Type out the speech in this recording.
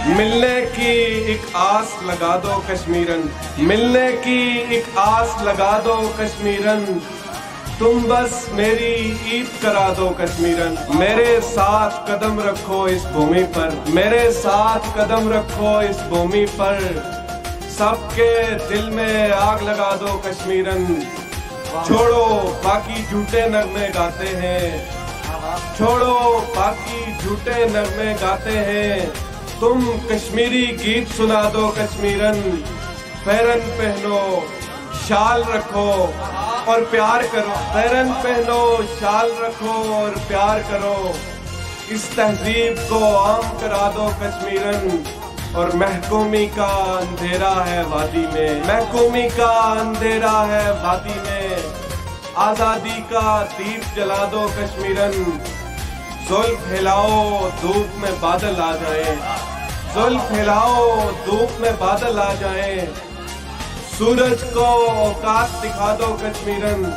ملنے کی ایک آس لگا دو کشمیرن، ملنے کی ایک آس لگا دو کشمیرن، تم بس میری عید کرا دو کشمیرن۔ میرے ساتھ قدم رکھو اس بھومی پر، میرے ساتھ قدم رکھو اس بھومی پر، سب کے دل میں آگ لگا دو کشمیرن۔ چھوڑو باقی جھوٹے نغمے گاتے ہیں، چھوڑو باقی جھوٹے نغمے گاتے ہیں، تم کشمیری گیت سنا دو کشمیرن۔ پیرن پہنو شال رکھو اور پیار کرو، پیرن پہنو شال رکھو اور پیار کرو، اس تہذیب کو عام کرا دو کشمیرن۔ اور محکومی کا اندھیرا ہے وادی میں، محکومی کا اندھیرا ہے وادی میں، آزادی کا دیپ جلا دو کشمیرن۔ زلف ہلاؤ دھوپ میں بادل آ جائیں، زلف ہلاؤ دھوپ میں بادل آ جائیں، سورج کو اوقات دکھا دو کشمیرن۔